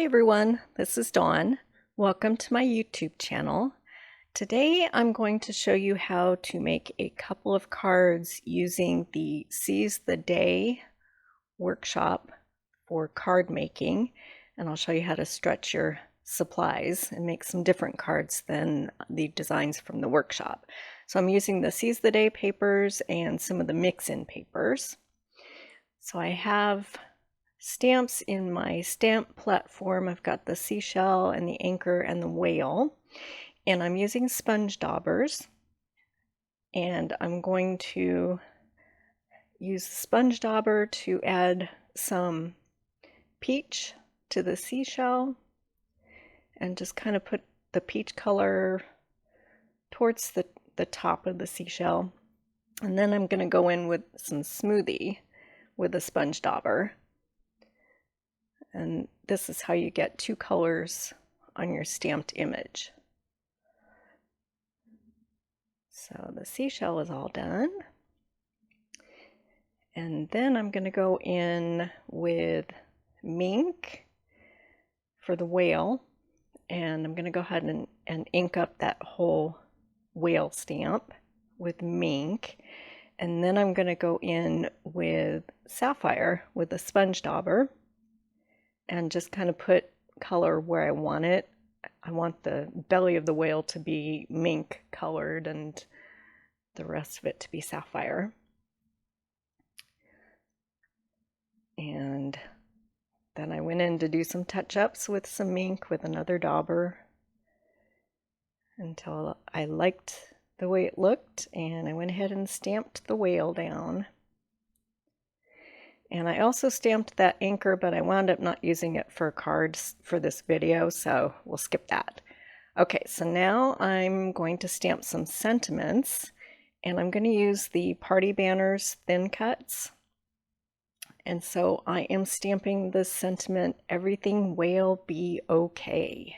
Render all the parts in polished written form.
everyone, this is Dawn. Welcome to my YouTube channel. Today I'm going to show you how to make a couple of cards using the Seize the Day workshop for card making, and I'll show you how to stretch your supplies and make some different cards than the designs from the workshop. So I'm using the Seize the Day papers and some of the mix-in papers. So I have stamps in my stamp platform. I've got the seashell and the anchor and the whale, and I'm using sponge daubers, and I'm going to use the sponge dauber to add some peach to the seashell and just kind of put the peach color towards the top of the seashell, and then I'm going to go in with some smoothie with a sponge dauber. And this is how you get two colors on your stamped image. So the seashell is all done. And then I'm going to go in with mink for the whale. And I'm going to go ahead and ink up that whole whale stamp with mink. And then I'm going to go in with sapphire with a sponge dauber and just kind of put color where I want it. I want the belly of the whale to be mink colored and the rest of it to be sapphire. And then I went in to do some touch-ups with some mink with another dauber until I liked the way it looked, and I went ahead and stamped the whale down. And I also stamped that anchor, but I wound up not using it for cards for this video, so we'll skip that. Okay, so now I'm going to stamp some sentiments, and I'm going to use the Party Banners thin cuts. And so I am stamping the sentiment, "Everything will be okay."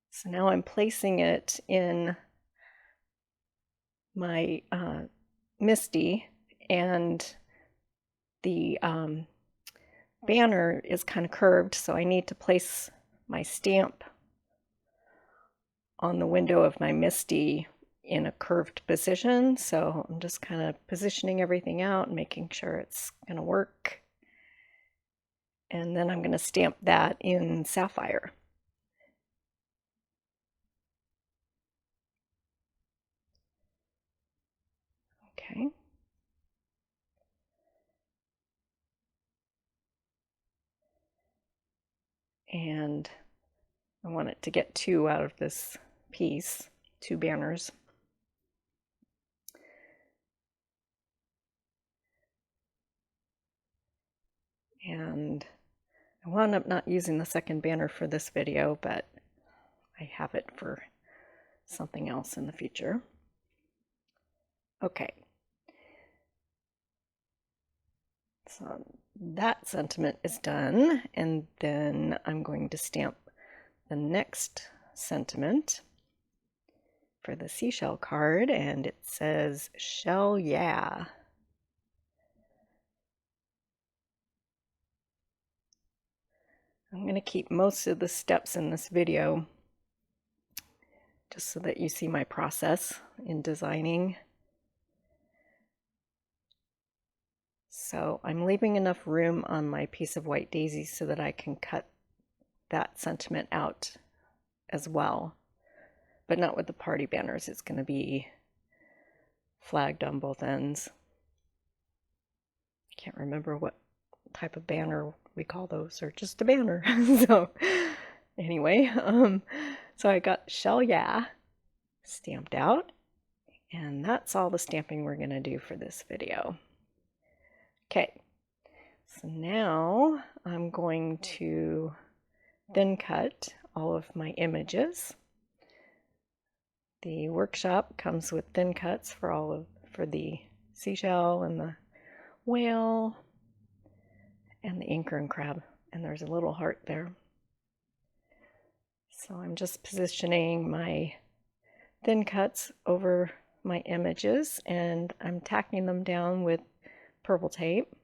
So now I'm placing it in my MISTI, and the banner is kind of curved, so I need to place my stamp on the window of my MISTI in a curved position. So I'm just kind of positioning everything out and making sure it's going to work. And then I'm going to stamp that in sapphire. Okay. And I want it to get two out of this piece, two banners. And I wound up not using the second banner for this video, but I have it for something else in the future. Okay. So that sentiment is done, and then I'm going to stamp the next sentiment for the seashell card, and it says, "Shell yeah." I'm going to keep most of the steps in this video just so that you see my process in designing. So I'm leaving enough room on my piece of white daisy so that I can cut that sentiment out as well, but not with the party banners. It's going to be flagged on both ends. I can't remember what type of banner we call those, or just a banner. So anyway, so I got "Shell yeah" stamped out, and that's all the stamping we're going to do for this video. Okay, so now I'm going to thin cut all of my images. The workshop comes with thin cuts for the seashell and the whale and the anchor and crab, and there's a little heart there. So I'm just positioning my thin cuts over my images, and I'm tacking them down with purple tape.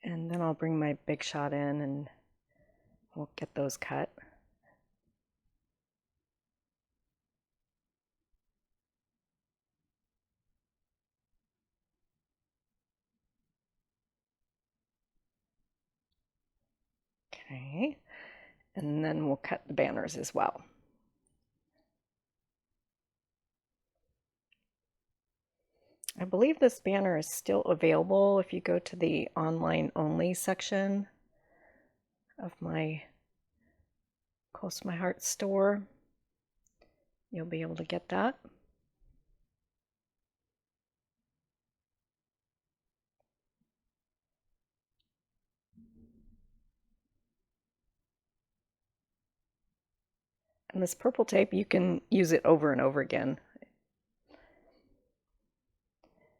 And then I'll bring my Big Shot in and we'll get those cut. Okay, and then we'll cut the banners as well. I believe this banner is still available if you go to the online only section of my Close to My Heart store. You'll be able to get that. And this purple tape, you can use it over and over again.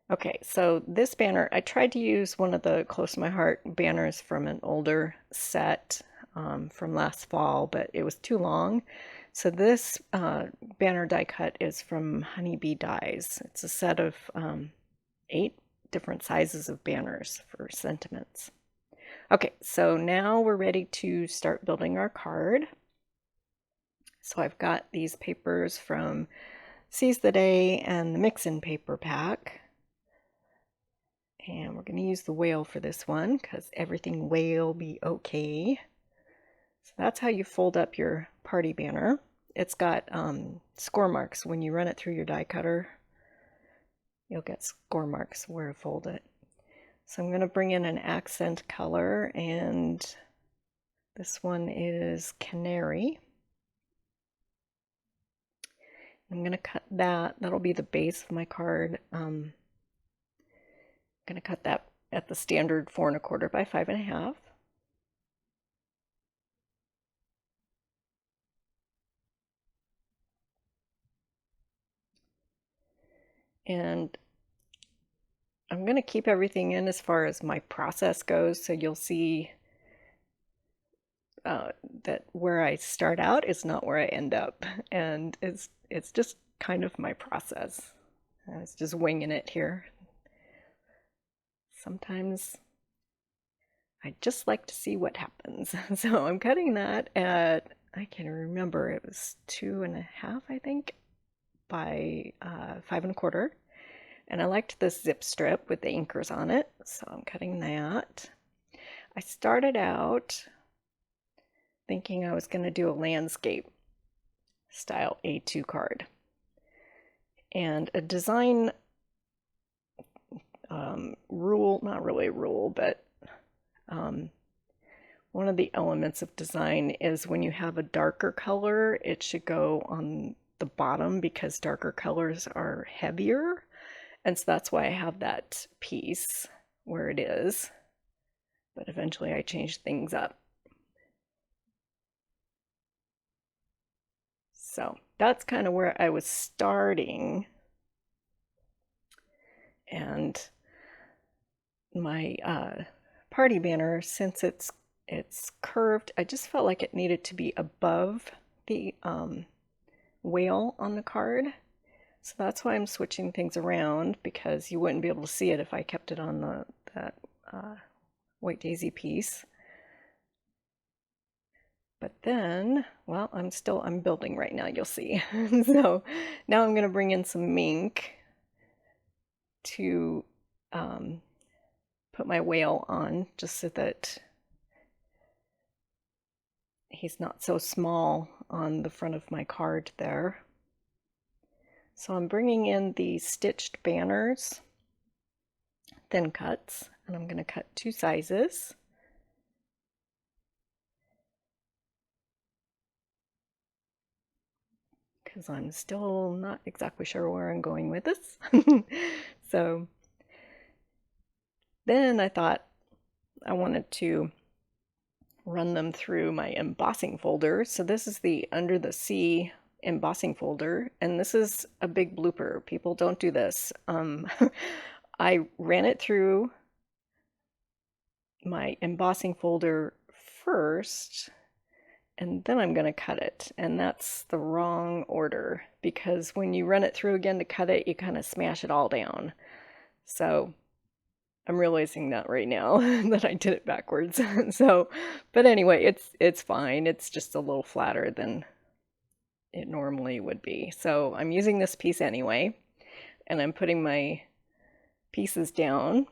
Okay, so this banner, I tried to use one of the Close to My Heart banners from an older set from last fall, but it was too long. So this banner die cut is from Honeybee Dies. It's a set of 8 different sizes of banners for sentiments. Okay, so now we're ready to start building our card. So I've got these papers from Seize the Day and the Mix-In Paper Pack. And we're going to use the whale for this one because everything will be okay. So that's how you fold up your party banner. It's got score marks. When you run it through your die cutter, you'll get score marks where to fold it. So I'm going to bring in an accent color, and this one is Canary. I'm going to cut that. That'll be the base of my card. I'm going to cut that at the standard 4 1/4 by 5 1/2. And I'm going to keep everything in as far as my process goes, so you'll see that where I start out is not where I end up, and it's just kind of my process. I was just winging it here. Sometimes I just like to see what happens. So I'm cutting that at, I can't remember, it was 2 1/2, I think, by 5 1/4. And I liked this zip strip with the anchors on it, so I'm cutting that. I started out thinking I was going to do a landscape style A2 card. And a design rule, not really a rule, but one of the elements of design is when you have a darker color, it should go on the bottom because darker colors are heavier. And so that's why I have that piece where it is. But eventually I changed things up. So that's kind of where I was starting. And my party banner, since it's curved, I just felt like it needed to be above the whale on the card. So that's why I'm switching things around, because you wouldn't be able to see it if I kept it on that white daisy piece. But then, well, I'm building right now, you'll see. So now I'm going to bring in some mink to put my whale on, just so that he's not so small on the front of my card there. So I'm bringing in the stitched banners, thin cuts, and I'm going to cut 2 sizes. Because I'm still not exactly sure where I'm going with this. So then I thought I wanted to run them through my embossing folder. So this is the Under the Sea embossing folder, and this is a big blooper. People don't do this. I ran it through my embossing folder first, and then I'm going to cut it. And that's the wrong order, because when you run it through again to cut it, you kind of smash it all down. So I'm realizing that right now that I did it backwards. So, but anyway, it's fine. It's just a little flatter than it normally would be. So I'm using this piece anyway, and I'm putting my pieces down.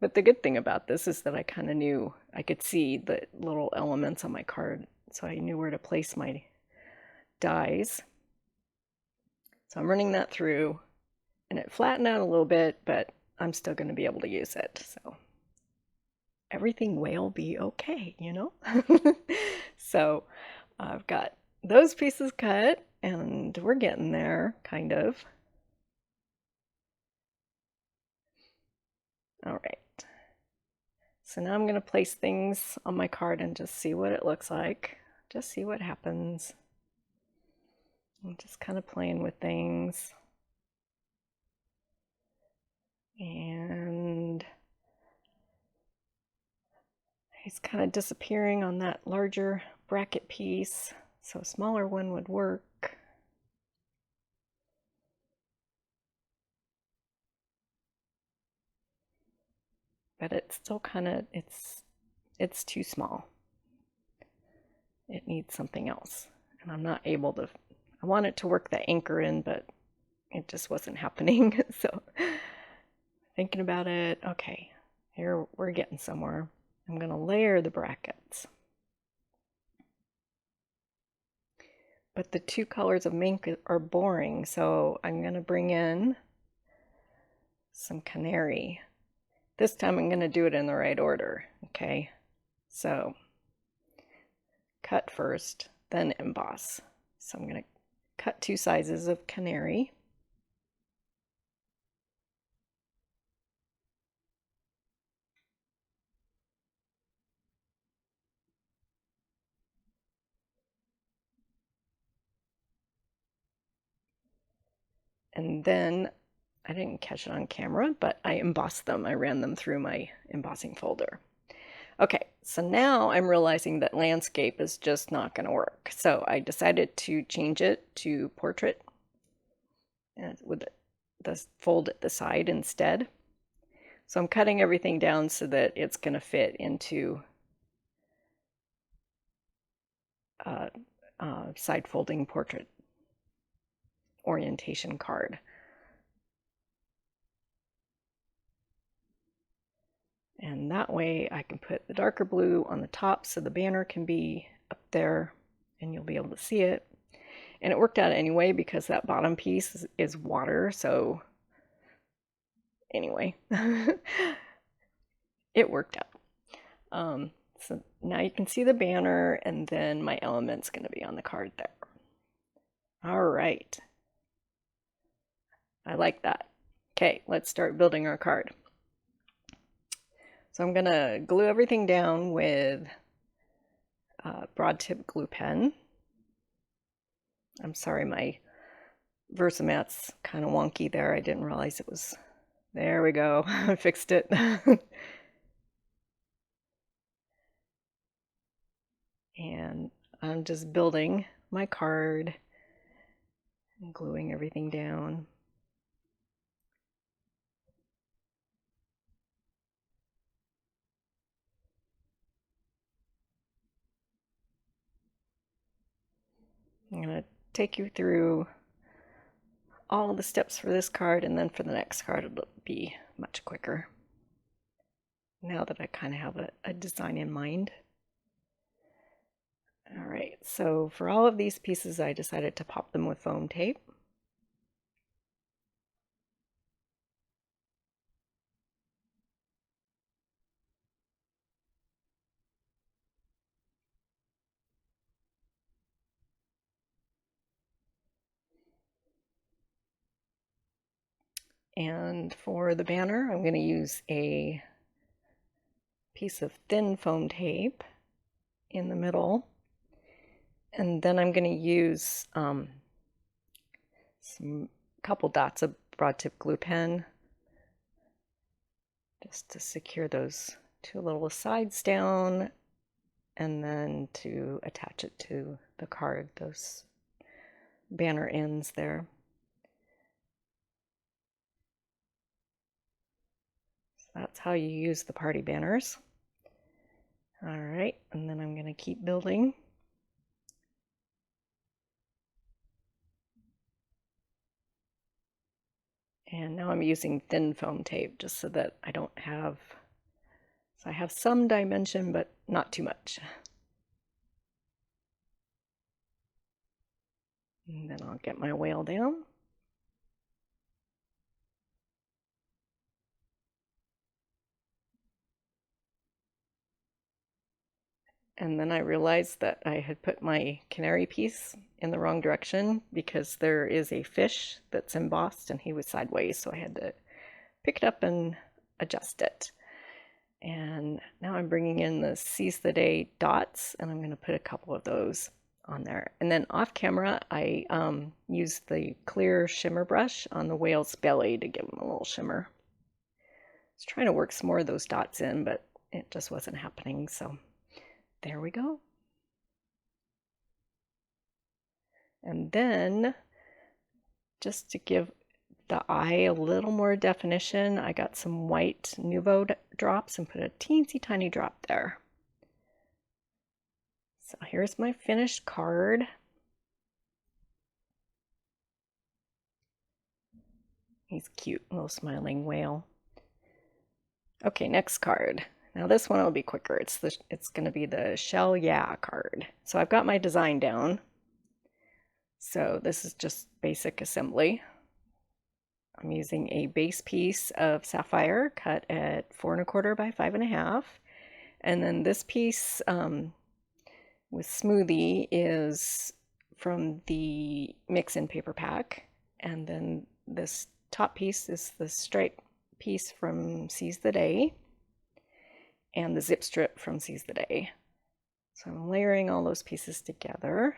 But the good thing about this is that I kind of knew I could see the little elements on my card, so I knew where to place my dies. So I'm running that through, and it flattened out a little bit, but I'm still going to be able to use it. So everything will be okay, you know? So I've got those pieces cut, and we're getting there, kind of. All right. So now I'm going to place things on my card and just see what it looks like. Just see what happens. I'm just kind of playing with things. And it's kind of disappearing on that larger bracket piece, so a smaller one would work. But it's still kind of, it's too small. It needs something else. And I'm not able to, I want it to work the anchor in, but it just wasn't happening. So thinking about it, okay, here we're getting somewhere. I'm going to layer the brackets. But the two colors of mink are boring, so I'm going to bring in some canary. This time I'm going to do it in the right order, okay? So cut first, then emboss. So I'm going to cut 2 sizes of canary. And then I didn't catch it on camera, but I embossed them. I ran them through my embossing folder. Okay, so now I'm realizing that landscape is just not going to work. So I decided to change it to portrait with the fold at the side instead. So I'm cutting everything down so that it's going to fit into side folding portrait orientation card. And that way I can put the darker blue on the top so the banner can be up there and you'll be able to see it. And it worked out anyway because that bottom piece is water, so anyway, it worked out. So now you can see the banner, and then my element's going to be on the card there. All right. I like that. Okay, let's start building our card. So I'm going to glue everything down with broad tip glue pen. I'm sorry, my Versamat's kind of wonky there. I didn't realize it was... There we go. I fixed it. And I'm just building my card and gluing everything down. I'm going to take you through all the steps for this card, and then for the next card it'll be much quicker now that I kind of have a design in mind. All right, so for all of these pieces I decided to pop them with foam tape. And for the banner, I'm going to use a piece of thin foam tape in the middle. And then I'm going to use some couple dots of broad tip glue pen just to secure those 2 little sides down, and then to attach it to the card, those banner ends there. That's how you use the party banners. All right, and then I'm going to keep building. And now I'm using thin foam tape just so that I don't have, so I have some dimension, but not too much. And then I'll get my whale down. And then I realized that I had put my canary piece in the wrong direction because there is a fish that's embossed and he was sideways, so I had to pick it up and adjust it. And now I'm bringing in the Seize the Day dots, and I'm going to put a couple of those on there. And then off camera, I used the clear shimmer brush on the whale's belly to give him a little shimmer. I was trying to work some more of those dots in, but it just wasn't happening, so there we go. And then, just to give the eye a little more definition, I got some white Nuvo drops and put a teensy tiny drop there. So here's my finished card. He's cute, little smiling whale. Okay, next card. Now this one will be quicker. It's going to be the Shell Yeah card. So I've got my design down. So this is just basic assembly. I'm using a base piece of sapphire cut at 4 1/4 by 5 1/2. And then this piece with smoothie is from the mix-in paper pack. And then this top piece is the stripe piece from Seize the Day and the zip strip from Seize the Day. So I'm layering all those pieces together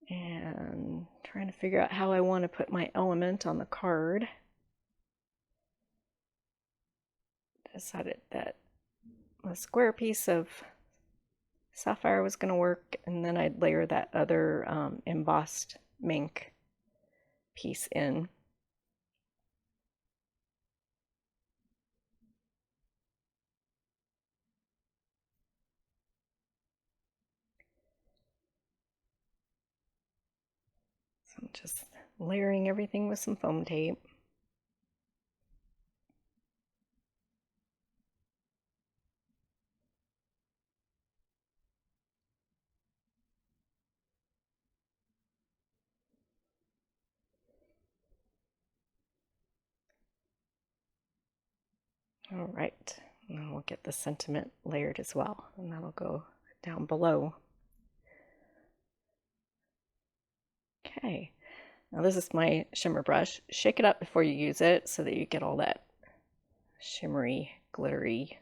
and trying to figure out how I want to put my element on the card. Decided that a square piece of sapphire was going to work, and then I'd layer that other embossed mink piece in. So I'm just layering everything with some foam tape. All right, and we'll get the sentiment layered as well, and that'll go down below. Okay, now this is my shimmer brush. Shake it up before you use it so that you get all that shimmery, glittery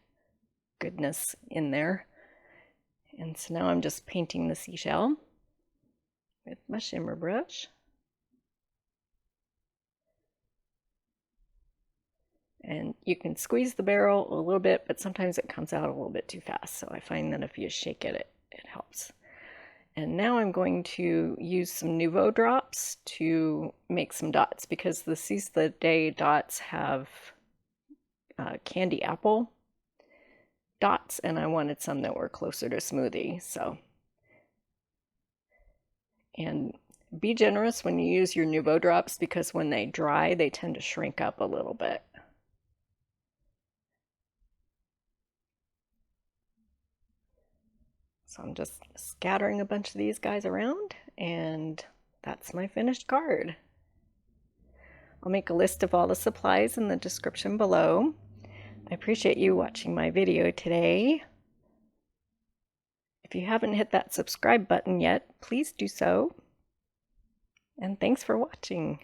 goodness in there. And so now I'm just painting the seashell with my shimmer brush. And you can squeeze the barrel a little bit, but sometimes it comes out a little bit too fast. So I find that if you shake it, it helps. And now I'm going to use some Nuvo drops to make some dots because the Seize the Day dots have candy apple dots, and I wanted some that were closer to smoothie. So, and be generous when you use your Nuvo drops because when they dry, they tend to shrink up a little bit. So I'm just scattering a bunch of these guys around, and that's my finished card. I'll make a list of all the supplies in the description below. I appreciate you watching my video today. If you haven't hit that subscribe button yet, please do so. And thanks for watching.